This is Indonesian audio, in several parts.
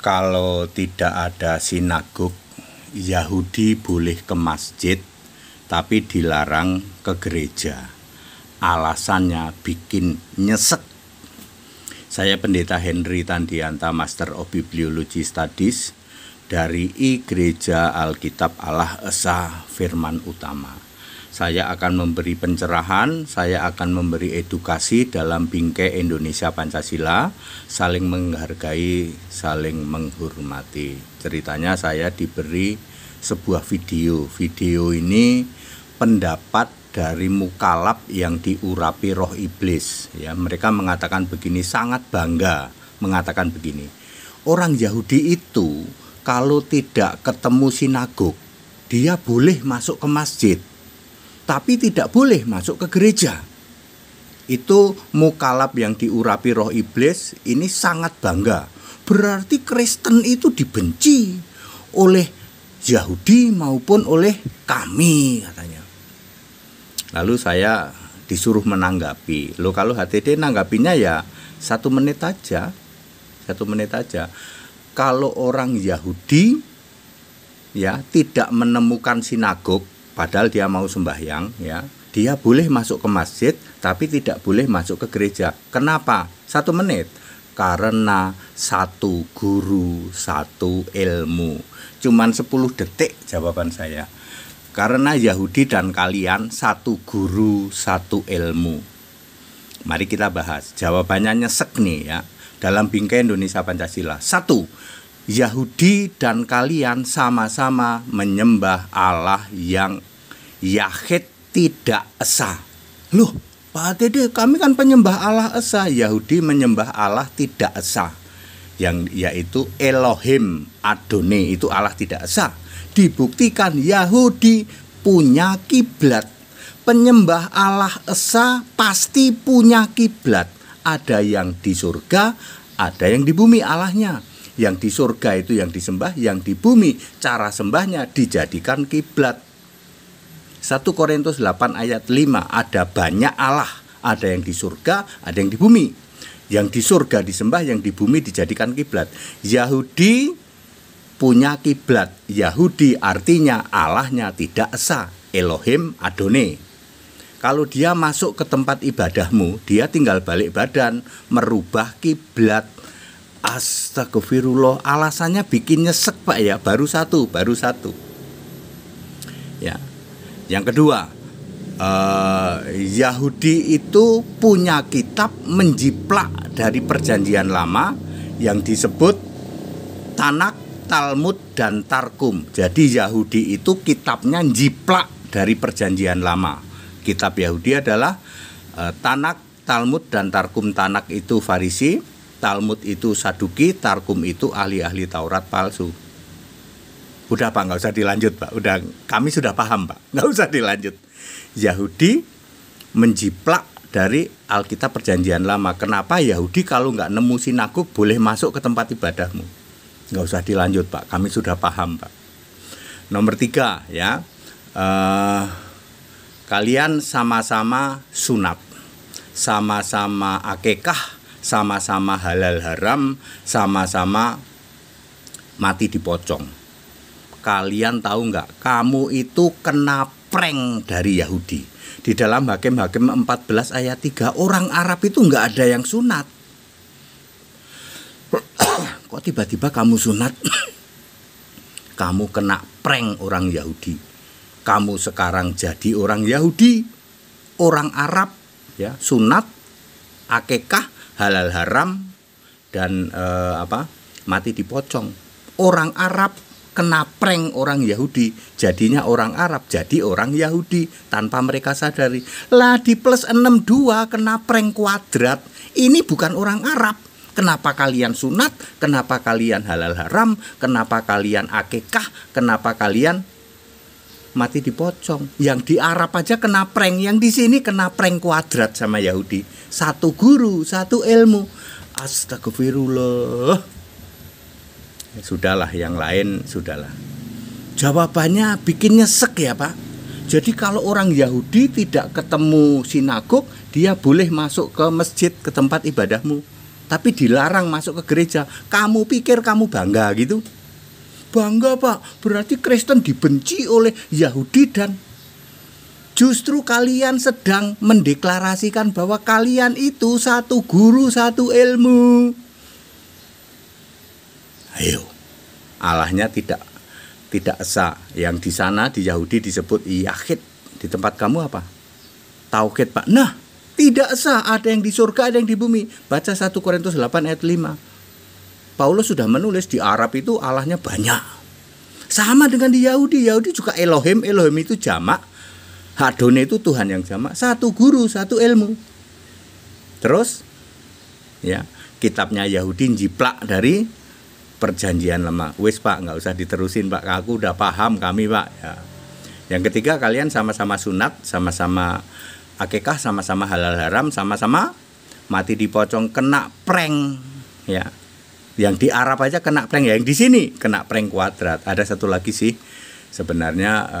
Kalau tidak ada sinagog, Yahudi boleh ke masjid, tapi dilarang ke gereja. Alasannya bikin nyesek. Saya Pendeta Henry Tandianta, Master of Bibliology Studies dari I-Gereja Alkitab Allah Esa Firman Utama. Saya akan memberi pencerahan, saya akan memberi edukasi dalam bingkai Indonesia Pancasila, saling menghargai, saling menghormati. Ceritanya saya diberi sebuah video. Video ini pendapat dari mukalaf yang diurapi roh iblis. Ya, mereka mengatakan begini, sangat bangga mengatakan begini. Orang Yahudi itu kalau tidak ketemu sinagog, dia boleh masuk ke masjid, tapi tidak boleh masuk ke gereja. Itu mukalaf yang diurapi roh iblis ini sangat bangga. Berarti Kristen itu dibenci oleh Yahudi maupun oleh kami, katanya. Lalu saya disuruh menanggapi. Loh, kalau HTD nanggapinya ya 1 menit aja. 1 menit aja. Kalau orang Yahudi ya tidak menemukan sinagog, padahal dia mau sembahyang, ya, dia boleh masuk ke masjid, tapi tidak boleh masuk ke gereja. Kenapa? 1 menit. Karena 1 guru, 1 ilmu. Cuman 10 detik jawaban saya. Karena Yahudi dan kalian 1 guru, 1 ilmu. Mari kita bahas. Jawabannya nyesek nih ya. Dalam bingkai Indonesia Pancasila. 1. Yahudi dan kalian sama-sama menyembah Allah yang Yahid tidak esa. Loh, Pak Dede, kami kan penyembah Allah esa. Yahudi menyembah Allah tidak esa, yang yaitu Elohim Adonai, itu Allah tidak esa. Dibuktikan Yahudi punya kiblat. Penyembah Allah esa pasti punya kiblat. Ada yang di surga, ada yang di bumi Allahnya. Yang di surga itu yang disembah, yang di bumi cara sembahnya dijadikan kiblat. 1 Korintus 8 ayat 5, ada banyak Allah, ada yang di surga, ada yang di bumi. Yang di surga disembah, yang di bumi dijadikan kiblat. Yahudi punya kiblat. Yahudi artinya Allahnya tidak esa, Elohim Adonai. Kalau dia masuk ke tempat ibadahmu, dia tinggal balik badan, merubah kiblat. Astagfirullah, alasannya bikin nyesek Pak ya, baru satu. Ya. Yang kedua, Yahudi itu punya kitab menjiplak dari perjanjian lama yang disebut Tanakh, Talmud, dan Targum. Jadi Yahudi itu kitabnya jiplak dari perjanjian lama. Kitab Yahudi adalah Tanakh, Talmud, dan Targum. Tanakh itu Farisi, Talmud itu Saduki, Targum itu ahli-ahli Taurat palsu. Udah Pak, nggak usah dilanjut Pak. Udah, kami sudah paham Pak, nggak usah dilanjut. Yahudi menjiplak dari Alkitab Perjanjian Lama. Kenapa Yahudi kalau nggak nemu sinagog boleh masuk ke tempat ibadahmu? Nggak usah dilanjut Pak, kami sudah paham Pak. Nomor 3 ya, kalian sama-sama sunat, sama-sama akekah, sama-sama halal haram, sama-sama mati dipocong. Kalian tahu nggak, kamu itu kena prank dari Yahudi. Di dalam Hakim-Hakim 14 ayat 3, orang Arab itu nggak ada yang sunat. Kok tiba-tiba kamu sunat? Kamu kena prank orang Yahudi. Kamu sekarang jadi orang Yahudi, orang Arab, ya, sunat, akekah, halal haram, dan mati dipocong. Orang Arab kena prank orang Yahudi, jadinya orang Arab jadi orang Yahudi tanpa mereka sadari. Lah di plus 62 kena prank kuadrat. Ini bukan orang Arab. Kenapa kalian sunat? Kenapa kalian halal haram? Kenapa kalian akekah? Kenapa kalian mati dipocong? Yang di Arab aja kena prank, yang di sini kena prank kuadrat sama Yahudi. 1 guru, 1 ilmu. Astagfirullah. Sudahlah, yang lain sudahlah. Jawabannya bikin nyesek ya Pak. Jadi kalau orang Yahudi tidak ketemu sinagog, dia boleh masuk ke masjid, ke tempat ibadahmu. tapi dilarang masuk ke gereja. Kamu pikir kamu bangga gitu? Bangga, Pak. Berarti Kristen dibenci oleh Yahudi, dan justru kalian sedang mendeklarasikan bahwa kalian itu satu guru, satu ilmu. Ayo, Allahnya tidak esa. Yang di sana di Yahudi disebut Yahid. Di tempat kamu apa? Tauhid, Pak. Nah, tidak esa. Ada yang di surga, ada yang di bumi. Baca 1 Korintus 8 ayat 5. Paulus sudah menulis di Arab itu Allahnya banyak. Sama dengan di Yahudi. Yahudi juga Elohim. Elohim itu jamak. Hadone itu Tuhan yang jamak. Satu guru, satu ilmu. Terus, ya, kitabnya Yahudi jiplak dari perjanjian lama. Wis, Pak, nggak usah diterusin, Pak. Aku udah paham kami, Pak. Ya. Yang ketiga, kalian sama-sama sunat, sama-sama akikah, sama-sama halal haram, sama-sama mati di pocong, kena prank. Ya. Yang di Arab aja kena prank, ya. Yang di sini kena prank kuadrat. Ada satu lagi sih, sebenarnya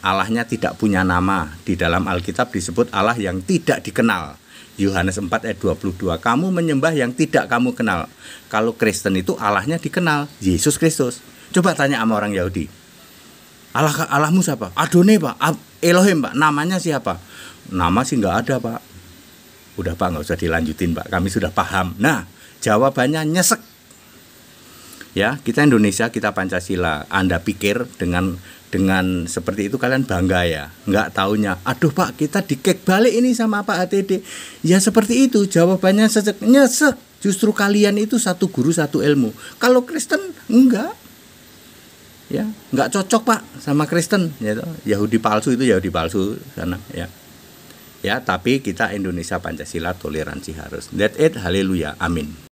Allahnya tidak punya nama. Di dalam Alkitab disebut Allah yang tidak dikenal. Yohanes 4 ayat 22. Kamu menyembah yang tidak kamu kenal. Kalau Kristen itu Allahnya dikenal, Yesus Kristus. Coba tanya sama orang Yahudi. Allahmu siapa? Adonai, Pak. Elohim, Pak. Namanya siapa? Nama sih nggak ada, Pak. Udah, Pak, nggak usah dilanjutin, Pak. Kami sudah paham. Nah, jawabannya nyesek. Ya, kita Indonesia, kita Pancasila. Anda pikir dengan seperti itu kalian bangga ya? Nggak taunya, aduh, Pak, kita dikek balik ini sama Pak HTD. Ya seperti itu, jawabannya nyesek. Justru kalian itu satu guru, satu ilmu. Kalau Kristen, enggak. Ya, nggak cocok, Pak, sama Kristen. Ya, Yahudi palsu itu Yahudi palsu sana. Ya, ya, tapi kita Indonesia Pancasila toleransi harus. That's it, haleluya, amin.